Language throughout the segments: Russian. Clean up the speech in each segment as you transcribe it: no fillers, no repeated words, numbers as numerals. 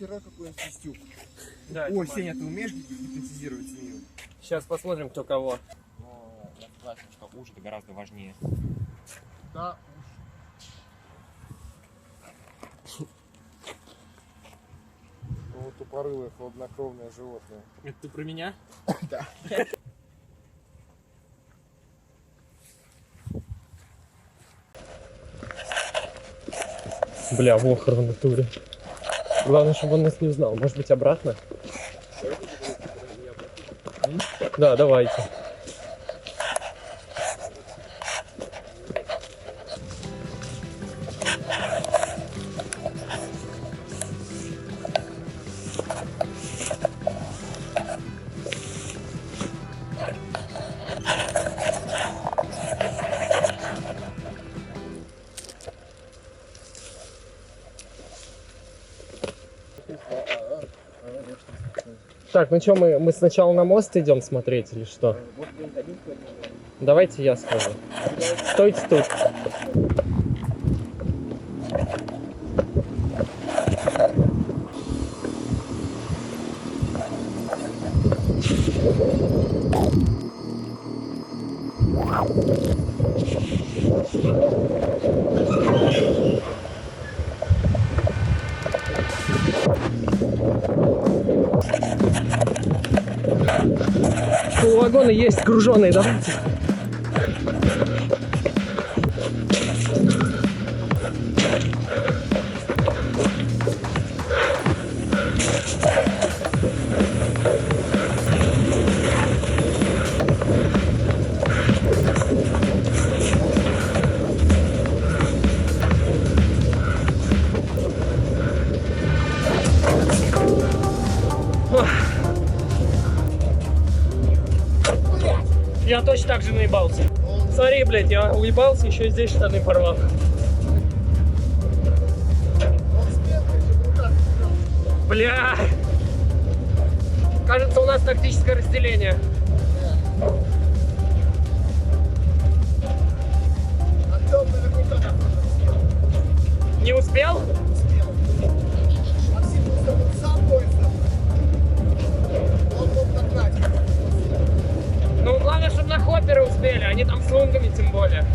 нахера какой-нибудь свистюк. Да, О, Сеня, ты умеешь гипнотизировать змею? Сейчас посмотрим, кто кого. Но я согласен, что уши это гораздо важнее. Да. Вот тупорылое, хладнокровное животное. Это ты про меня? Да. Бля, вохр в натуре. Главное, чтобы он нас не узнал. Может быть, обратно? Да, давайте. Так, ну что, мы сначала на мост идем смотреть или что? Давайте я скажу. Стойте тут. Полвагона есть груженые, давайте. Я точно так же наебался. Смотри, блядь, я уебался, еще и здесь штаны порвал. Бля! Кажется, у нас тактическое разделение. Не успел? Максим просто сам поезд. Он мог догнать. Ну, главное, чтобы на хопперы успели, они там с лунгами тем более.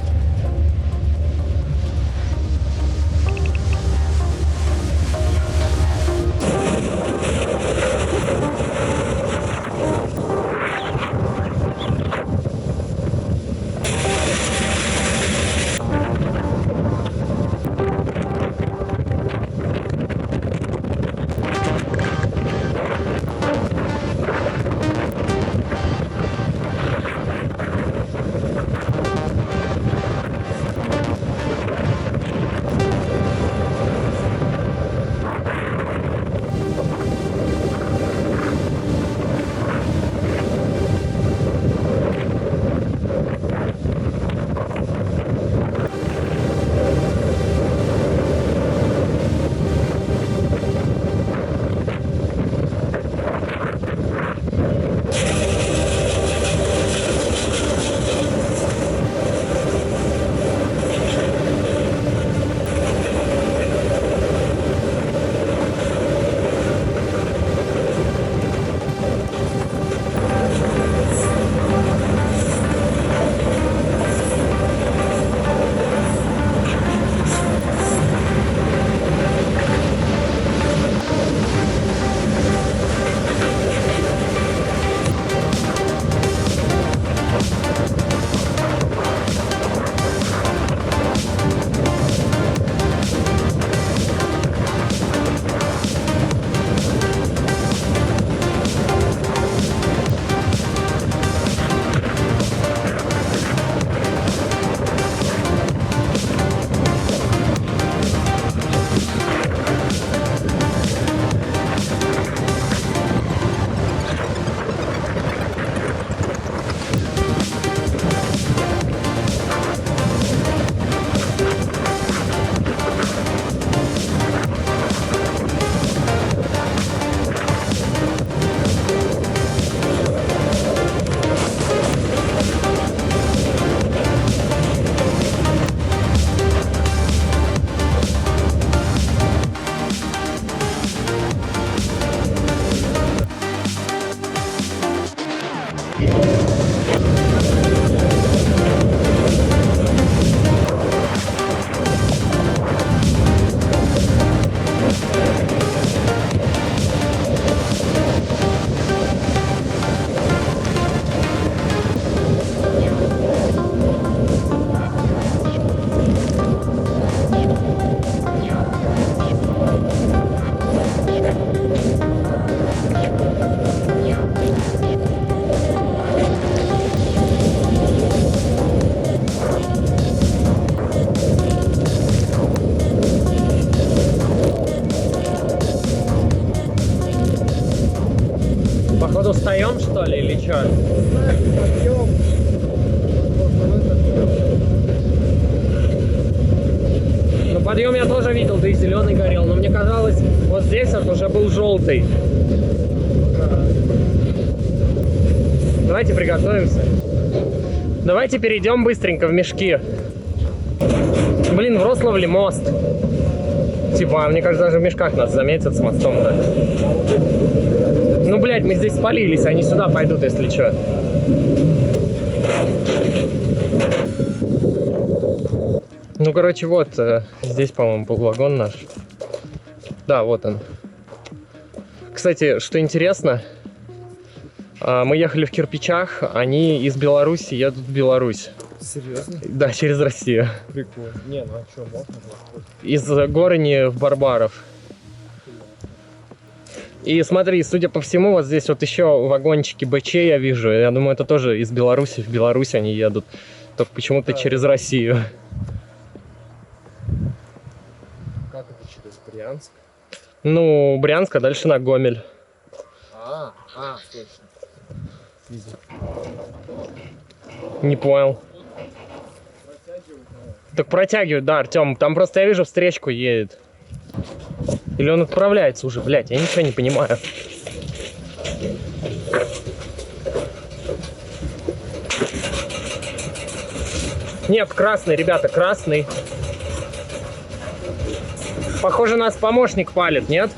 встаем, что ли, или что? Знаешь, подъем. Ну, подъем я тоже видел, да и зеленый горел, но мне казалось, вот здесь вот уже был желтый. Давайте приготовимся. Давайте перейдем быстренько в мешки. Блин, в Рославле мост. Типа, мне кажется, даже в мешках нас заметят с мостом-то. Ну, блядь, мы здесь спалились, они сюда пойдут, если что. Ну, короче, вот, здесь, по-моему, был вагон наш. Да, вот он. Кстати, что интересно, мы ехали в кирпичах, они из Беларуси едут в Беларусь. Серьезно? Да, через Россию. Прикольно. Не, ну а что, можно было? Из Горани в Барбаров. И смотри, судя по всему, вот здесь вот еще вагончики БЧ я вижу. Я думаю, это тоже из Беларуси. В Беларусь они едут. Только почему-то через Россию. Как это через Брянск? Ну, Брянск, а дальше на Гомель. Точно. Видел. Не понял. Так протягивают, да, Артем. Там просто я вижу, встречку едет. Или он отправляется уже, блядь, я ничего не понимаю. Нет, красный, ребята, красный. Похоже, нас помощник палит, нет?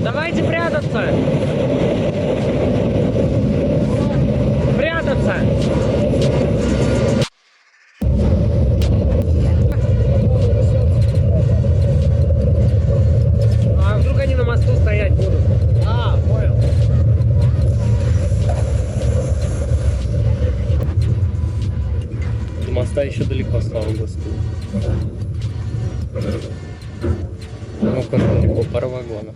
Давайте прятаться! Прятаться! А вдруг они на мосту стоять будут? А, понял. До моста еще далеко, слава Господу. Ну-ка, далеко, пара вагонов.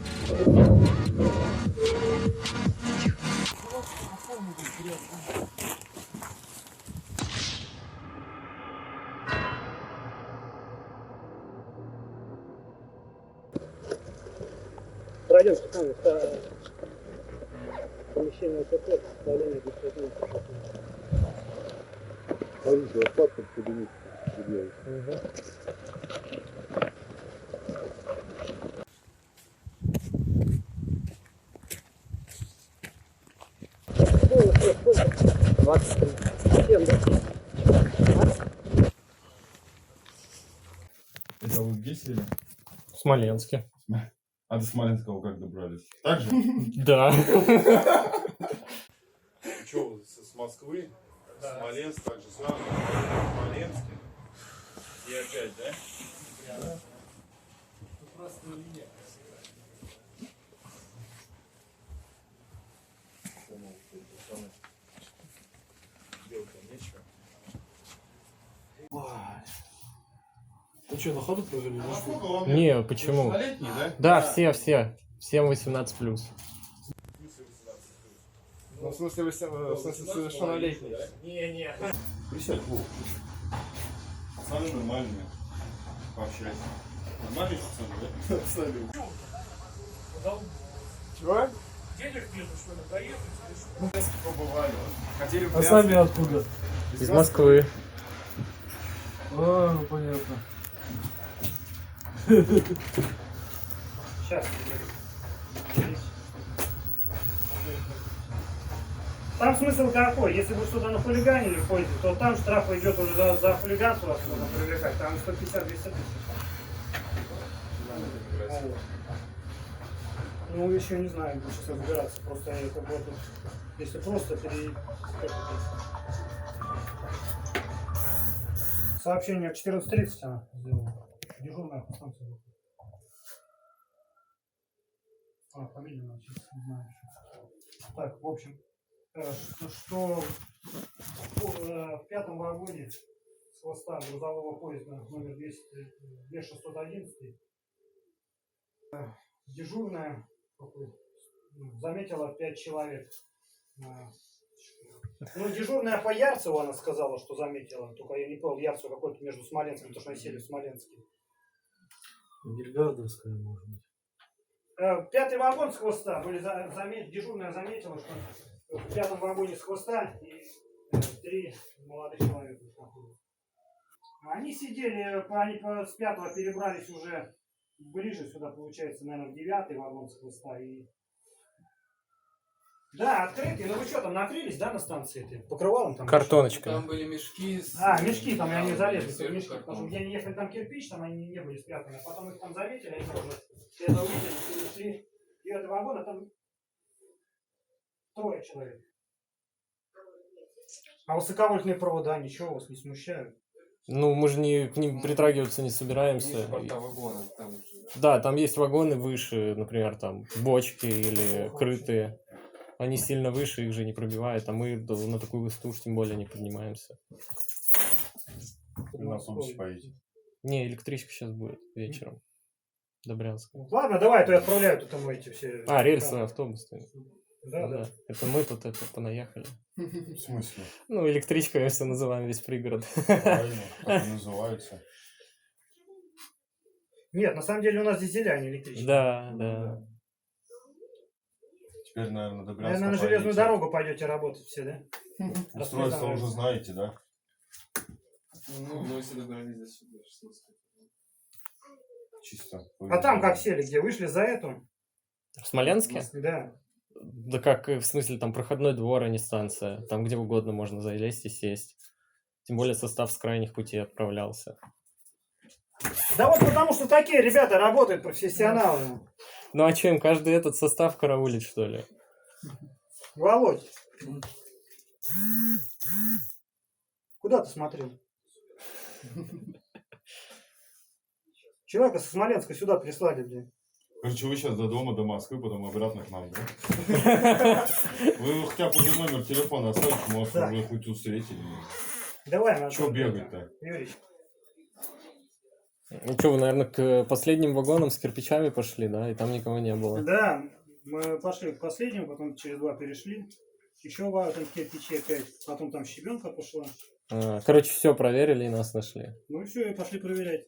Пройдем, это помещение КП, составление беспредельных. Смотрите, вот под кабинет. Это вы где сели? В Смоленске. А до Смоленского как добрались? Так же? Да. Что, с Москвы? Да. Смоленск, так же самое. В Смоленске. И опять, да? Да. Просто линия. Ты что, на ходу провели? Не, почему? Летний, да? Да, все. Всем 18+. Ну, в смысле, совершеннолетний. Не. Присядь, Вов. Пацаны нормальные. Пообщайся. Нормальные пацаны, да? Абсолютно. Чего? Денег нету, что ли, доехать? Побывали. Хотели в А сами откуда? Из Москвы. А, ну понятно. Сейчас. Там смысл какой? Если вы что-то нахулиганили в поезде, то там штраф идет уже за хулиганство, вас можно привлекать. Там 150-200 тысяч. Вот. Ну, еще не знаю, буду сейчас разбираться. Просто я как бы тут, если просто сообщение в 14:30 она сделала. Дежурная по станции. Фамилия, не знаю еще. Так, в общем, что в пятом вагоне с хвоста грузового поезда номер 2611 дежурная заметила 5 человек. Ну, дежурная по Ярцеву она сказала, что заметила. Только я не понял, Ярцево какой-то между Смоленском, потому что они сели в Смоленске. Бельгардовская, может быть. Пятый вагон с хвоста. Дежурная заметила, что в пятом вагоне с хвоста и 3 молодых человека находятся. Они сидели, они с пятого перебрались уже ближе сюда, получается, наверное, в 9-й вагон с хвоста. И... Да, открытый. Ну вы что, там накрылись, да, на станции? Покрывалом там? Картоночка. Там были мешки с... Мешки там, и они залезли в мешки. Картон. Потому что где они ехали, там кирпич, там они не были спрятаны. А потом их там заметили, они тоже это увидели, перешли. 9-й вагон, а там 3 человек. А высоковольтные провода, ничего вас не смущают? Ну, мы же к ним притрагиваться не собираемся. Ниже борта вагона, там же. Да, там есть вагоны выше, например, там бочки или крытые. Они сильно выше, их же не пробивают, а мы на такую высоту уж тем более не поднимаемся. На автобусе поедете. Не, электричка сейчас будет вечером. До Брянска. Ладно, давай, то я отправляю тут там эти все. Рельсовый автобус. Да, да. Это мы тут понаехали. В смысле? Ну, электричкой все называем весь пригород. Правильно, так и называются. Нет, на самом деле у нас дизеля, а не электричество. Да. Теперь, наверное, до Брянска Наверное, на железную поедете. дорогу пойдете работать все, да? Устройство уже знаете, да? Ну, если добрались до сюда, 16. Чисто. А там как сели, где вышли за эту? В Смоленске? Да. Да как, в смысле, там проходной двор, а не станция. Там где угодно можно залезть и сесть. Тем более состав с крайних путей отправлялся. Да вот потому что такие ребята работают, профессионалы. Ну а что, им каждый этот состав караулить, что ли? Володь. Куда ты смотрел? Человека со Смоленска сюда прислали, блин. Короче, вы сейчас до дома, до Москвы, потом обратно к нам, да? Вы хотя бы уже номер телефона оставите, может, Да. уже хоть встретили. Давай, Анатолий. Чего бегать-то? Юрий. Ну что, вы, наверное, к последним вагонам с кирпичами пошли, да? И там никого не было. Да, мы пошли к последнему, потом через 2 перешли. Еще там кирпичи опять, потом там щебенка пошла. Короче, все проверили и нас нашли. Ну и все, и пошли проверять.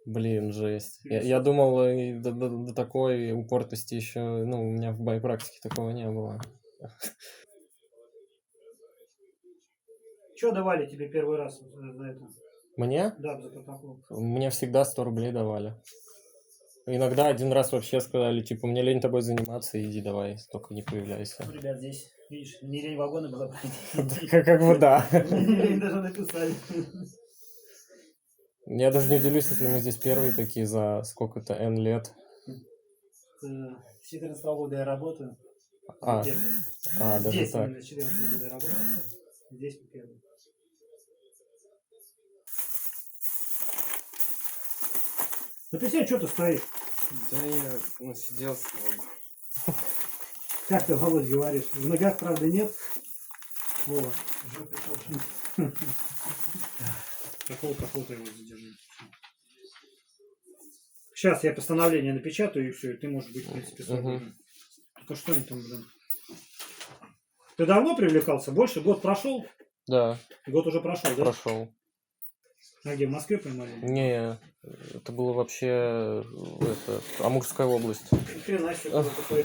Блин, жесть. Я думал, до такой упортости еще, ну, у меня в байпрактике такого не было. Что давали тебе первый раз за это? Мне? Да, за протокол. Мне всегда 100 рублей давали. Иногда один раз вообще сказали, типа, мне лень тобой заниматься, иди давай, только не появляйся. Ну, ребят, здесь, видишь, не лень вагоны было пройти. Как бы да. Даже написали. Я даже не удивлюсь, если мы здесь первые такие за сколько-то N лет. С 14 года я работаю. А, Первый. даже Здесь так. именно с 14 года я работаю. Здесь мы первый. Ну ты что ты стоишь? Да я насиделся в вагоне. Как ты, Володь, говоришь? В ногах, правда, нет. Вова. Какого-то его задержи. Сейчас я постановление напечатаю, и все, и ты можешь быть, в принципе, свободен. Только что они там, блин? Ты давно привлекался? Больше? Год прошел? Да, Год уже прошел, да? прошел. А где, в Москве поймали? Не, это было вообще Амурская область. Хрена себе, куда такой.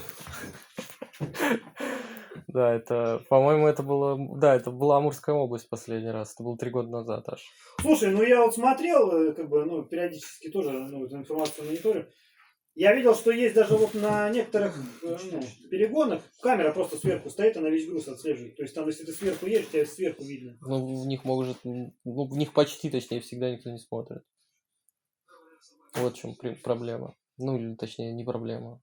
Да, это, по-моему, это была Амурская область последний раз. Это было 3 года назад аж. Слушай, ну я вот смотрел, как бы, ну, периодически тоже, ну, эту информацию мониторю. Я видел, что есть даже вот на некоторых перегонах камера просто сверху стоит, она весь груз отслеживает. То есть там, если ты сверху едешь, тебя сверху видно. Ну, в них может, ну, в них почти, точнее, всегда никто не смотрит. Вот в чем проблема. Ну, или точнее, не проблема.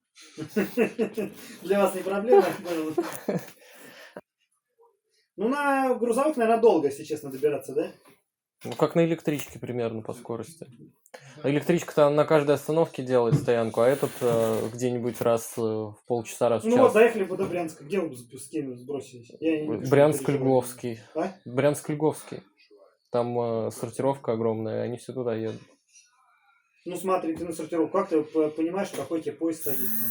Для вас не проблема, я понял. Ну, на грузовых, наверное, долго, если честно, добираться, да? Ну, как на электричке примерно по скорости. Электричка там на каждой остановке делает стоянку, а этот где-нибудь раз в полчаса, раз в Ну вот, час. доехали бы до Брянска. Где вы с кем сбросились? Я не пишу, Брянск-Льговский. А? Брянск-Льговский. Там сортировка огромная, они все туда едут. Ну смотри, ты на сортировку. Как ты понимаешь, какой тебе поезд садится?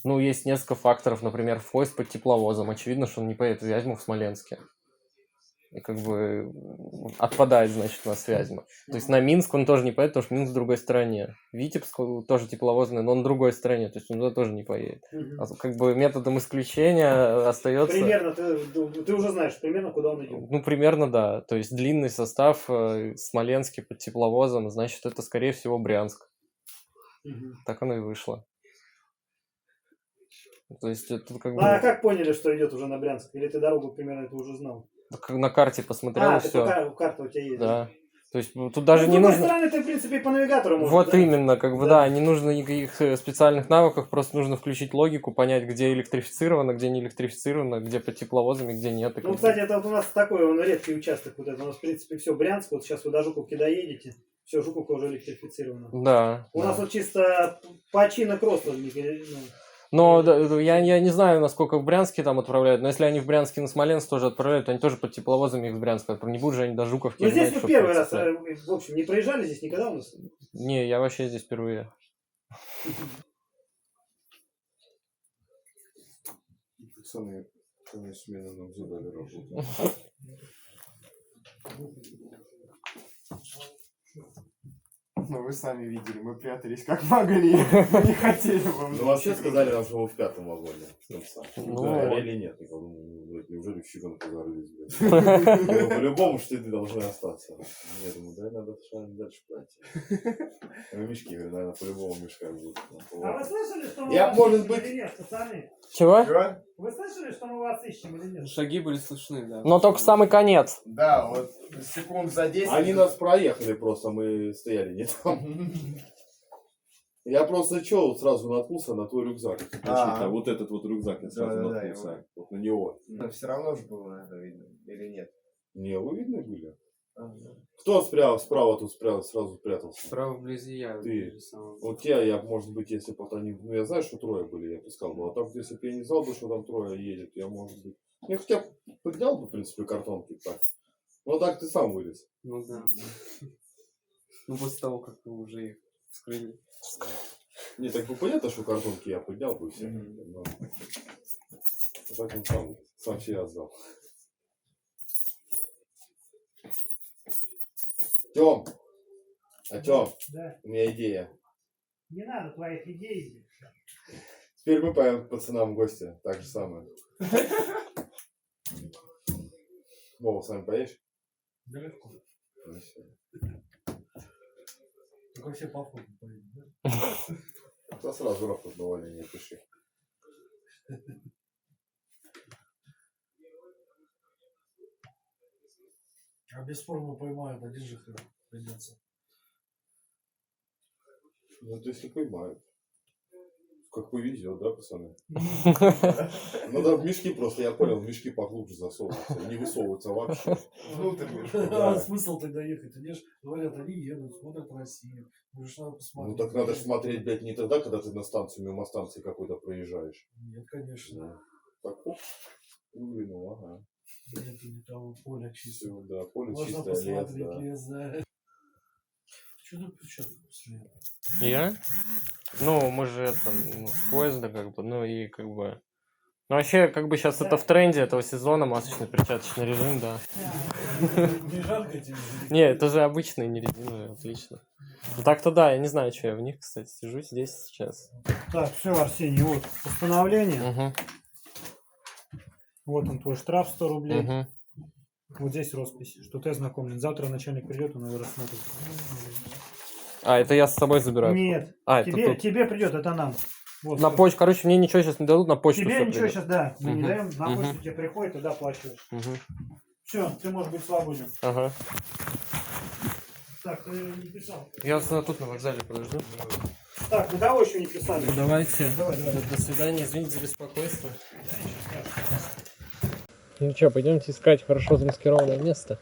Ну, есть несколько факторов. Например, поезд под тепловозом. Очевидно, что он не поедет в Вязьму, в Смоленске. И как бы отпадает, значит, на Вязьму. То есть на Минск он тоже не поедет, потому что Минск в другой стороне. Витебск тоже тепловозный, но он в другой стороне. То есть он туда тоже не поедет. А как бы методом исключения остается... Примерно, ты уже знаешь, примерно куда он идет. Ну, примерно, да. То есть длинный состав Смоленский под тепловозом, значит, это, скорее всего, Брянск. Так оно и вышло. То есть это как бы... А как поняли, что идет уже на Брянск? Или ты дорогу примерно это уже знал? На карте посмотрел, и ты все. карта у тебя есть. Да. То есть тут даже Ну, не с другой нужно... стороны, ты, в принципе, и по навигатору можешь. Вот да? именно, как бы, да, не нужно никаких специальных навыков, просто нужно включить логику, понять, где электрифицировано, где не электрифицировано, где под тепловозами, где нет. Ну, кстати, это вот у нас такой, он редкий участок. Вот это у нас, в принципе, все Брянск. Вот сейчас вы до Жуковки доедете, все, Жуковка уже электрифицирована. Да. У да. нас вот чисто починок роста. Но я не знаю, насколько в Брянске там отправляют, но если они в Брянске на Смоленск тоже отправляют, то они тоже под тепловозами их в Брянск отправляют. Не будут же они до Жуковки. Ну, здесь знать, вы что первый раз, подцеплять. в общем, не проезжали здесь никогда у нас? Не, я вообще здесь впервые. Пацаны, конец смены нам задали работу. Ну, вы сами видели, мы прятались как могли. Мы не хотели вам. Ну, вообще сказали нам, что мы в 5-м вагоне. Ну, Да, или нет? Я думаю, блядь, неужели в щегонку зарылись, блядь? Ну, по-любому штыки должны остаться. Я думаю, да, надо дальше пройти. Ну, мешки, говорю, наверное, по-любому мешках будут. А вы слышали, что мы Я, вас может ищем быть- или нет, пацаны? Чего? Вы слышали, что мы вас ищем или нет? Шаги были слышны, да. Но только самый конец. Да, вот секунд за 10. Они нас проехали просто, мы стояли не там. Я просто что, сразу наткнулся на твой рюкзак. А. Вот этот вот рюкзак я сразу Да-да-да, наткнулся. его. Вот на него. Но все равно же было, наверное, видно. Или нет? Не, вы видны были? Ага. Кто справа тут сразу спрятался? Справа вблизи я. Ты. вижу самого. Вот я, может быть, если бы они... Ну, я знаю, что трое были, я бы сказал бы. А так, если бы я не знал бы, что там трое едет, я, может быть... Я хотя бы поднял бы, в принципе, картонки так. Ну, так ты сам вылез. Ну да. Ну после того, как вы уже их вскрыли. Не, так бы понятно, что картонки я поднял бы все. Но... А так он сам себе отдал. Тём! Тём, Да. у меня идея. Не надо твоих идей. Теперь мы поем пацанам в гости. Так же самое. Вова, с вами поешь? Да легко. Ну, всё. Только все по входу поедем, да? Да сразу рапорт на увольнение пиши. А без формы поймают, один же придется. Ну, то если поймают. Как повезет, да, пацаны? Ну да, в мешки просто, я понял, в мешки поглубже засовываются. Не высовываются вообще. Внутрь. А смысл тогда ехать? Они же говорят, они едут, смотрят Россию. Ну что надо посмотреть. Ну так надо же смотреть, блядь, не тогда, когда ты на станцию, мимо станции какой-то проезжаешь. Нет, конечно. Да. Так, оп, выглянул, ага. Нет, не того поля чисто. Все, да, поле Можно чистое, лес, посмотреть да. лес, да. Что ты причем после этого? Я? Ну, мы же это, с поезда, как бы, ну и как бы... Ну, вообще, как бы сейчас это в тренде этого сезона, масочный перчаточный режим, да. Не жарко тебе? Не, это же обычные, не резиновые, отлично. Ну так-то да, я не знаю, что я в них, кстати, сижу здесь сейчас. Так, все, Арсений, вот постановление. Угу, Вот он твой штраф 100 рублей. угу. Вот здесь роспись, что ты ознакомлен. Завтра начальник придет, он его рассмотрит. А, это я с собой забираю? Нет, А, это тебе, тут. тебе придет, это нам. Вот, На всё. почту, короче, мне ничего сейчас не дадут, на почту Тебе всё ничего придет. сейчас, да, мы не Мгм, даем, на мгм. почту тебе приходит, туда оплачиваешь. Мгм. Все, ты можешь быть свободен. Ага. Так, ты не писал. Я тут на вокзале подожду. Так, вы того еще не писали. Давайте. Давай, давай. До свидания, извините за беспокойство. Ну что, пойдемте искать хорошо замаскированное место.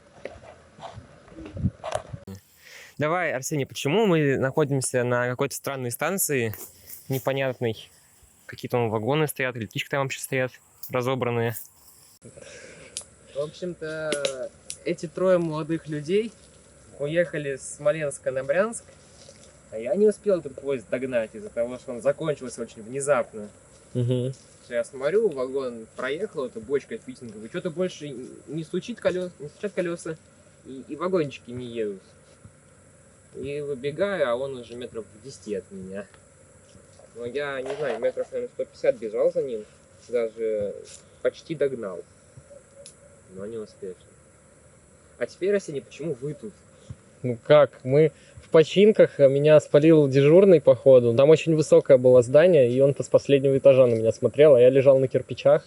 Давай, Арсений, почему мы находимся на какой-то странной станции, непонятной? Какие-то там вагоны стоят, электрички там вообще стоят, разобранные. В общем-то, эти трое молодых людей уехали с Смоленска на Брянск, а я не успел этот поезд догнать из-за того, что он закончился очень внезапно. Я смотрю, вагон проехал, эта бочка фитинговая, что-то больше не стучат колеса, и вагончики не едут. И выбегаю, а он уже метров в 10 от меня. Но я, не знаю, метров, наверное, 150 бежал за ним, даже почти догнал. Но не успешно. А теперь, Арсений, почему вы тут? Ну как, мы в починках, меня спалил дежурный, походу. Там очень высокое было здание, и он-то с последнего этажа на меня смотрел, а я лежал на кирпичах,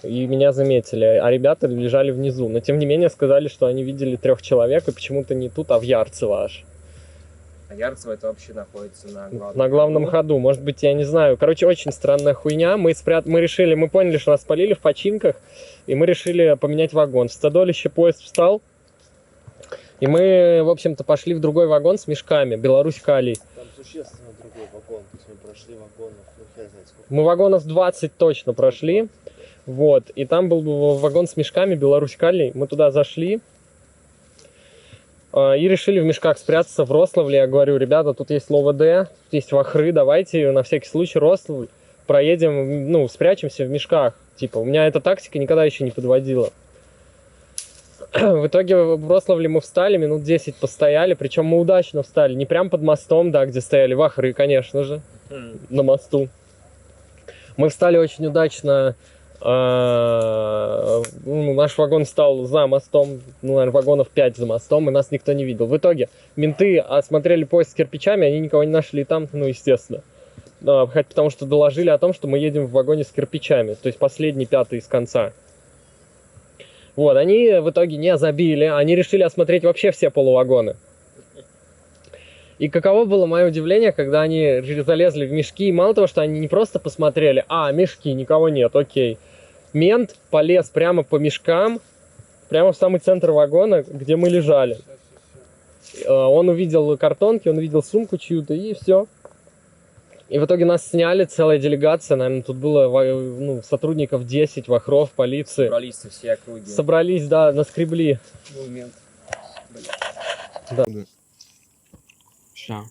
и меня заметили. А ребята лежали внизу. Но тем не менее сказали, что они видели 3 человек, и почему-то не тут, а в Ярцево аж. А Ярцево это вообще находится на главном ходу. Может быть, я не знаю. Короче, очень странная хуйня. Мы поняли, что нас спалили в починках, и мы решили поменять вагон. В Стадолище поезд встал, и мы, в общем-то, пошли в другой вагон с мешками. Беларусь-Калий. Там существенно другой вагон, то есть мы прошли вагонов, ну хер знает сколько. Мы вагонов 20 точно прошли. Вот. И там был вагон с мешками Беларусь-Калий. Мы туда зашли. И решили в мешках спрятаться в Рославле. Я говорю, ребята, тут есть ЛОВД, тут есть вахры, давайте на всякий случай Рославль проедем, ну, спрячемся в мешках. Типа, у меня эта тактика никогда еще не подводила. В итоге в Рославле мы встали, минут 10 постояли, причем мы удачно встали, не прям под мостом, да, где стояли вахры, конечно же, на мосту. Мы встали очень удачно. Наш вагон стал за мостом, ну, наверное, вагонов 5 за мостом, и нас никто не видел. В итоге менты осмотрели поезд с кирпичами, они никого не нашли там, ну, естественно. Потому что доложили о том, что мы едем в вагоне с кирпичами, то есть последний, 5-й из конца. Вот, они в итоге не забили, они решили осмотреть вообще все полувагоны. И каково было мое удивление, когда они залезли в мешки, и мало того, что они не просто посмотрели, мешки, никого нет, окей. Мент полез прямо по мешкам, прямо в самый центр вагона, где мы лежали. Он увидел картонки, он увидел сумку чью-то, и все. И в итоге нас сняли, целая делегация, наверное, тут было сотрудников 10, вахров, полиции. Собрались со всей округи. Собрались, да, наскребли. Мент. Да. Все.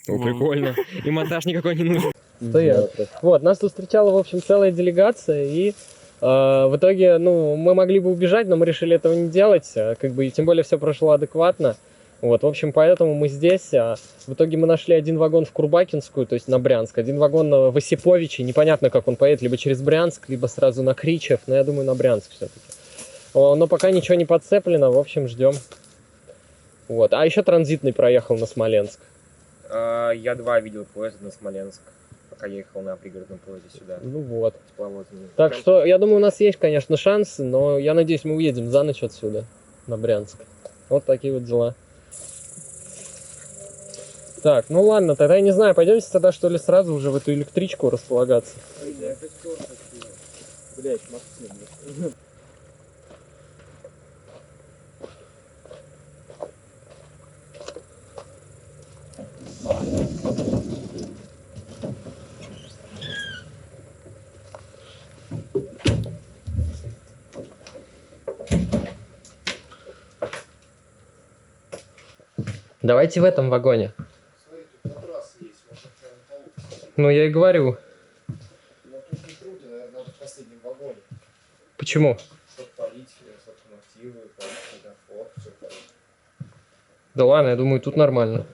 О, прикольно. И монтаж никакой не нужен. Стоят. Вот, нас тут встречала, в общем, целая делегация, и в итоге, мы могли бы убежать, но мы решили этого не делать, и тем более все прошло адекватно. Вот, в общем, поэтому мы здесь. В итоге мы нашли один вагон в Курбакинскую, то есть на Брянск, один вагон в Осиповичи, непонятно, как он поедет, либо через Брянск, либо сразу на Кричев, но я думаю, на Брянск все-таки. Но пока ничего не подцеплено, в общем, ждем. Вот, а еще транзитный проехал на Смоленск. Я 2 видел поезда на Смоленск, пока ехал на пригородном поезде сюда. Ну вот. Так что, я думаю, у нас есть, конечно, шансы, но я надеюсь, мы уедем за ночь отсюда, на Брянск. Вот такие вот дела. Так, ну ладно, тогда я не знаю, пойдемте тогда что ли сразу уже в эту электричку располагаться. Блять, Максим. Давайте в этом вагоне. Ну, я и говорю. Но тут не трудно, наверное, надо в последнем вагоне. Почему? Чтобы полить, собственно, активы, полить, фото, все полить. Да ладно, я думаю, тут нормально.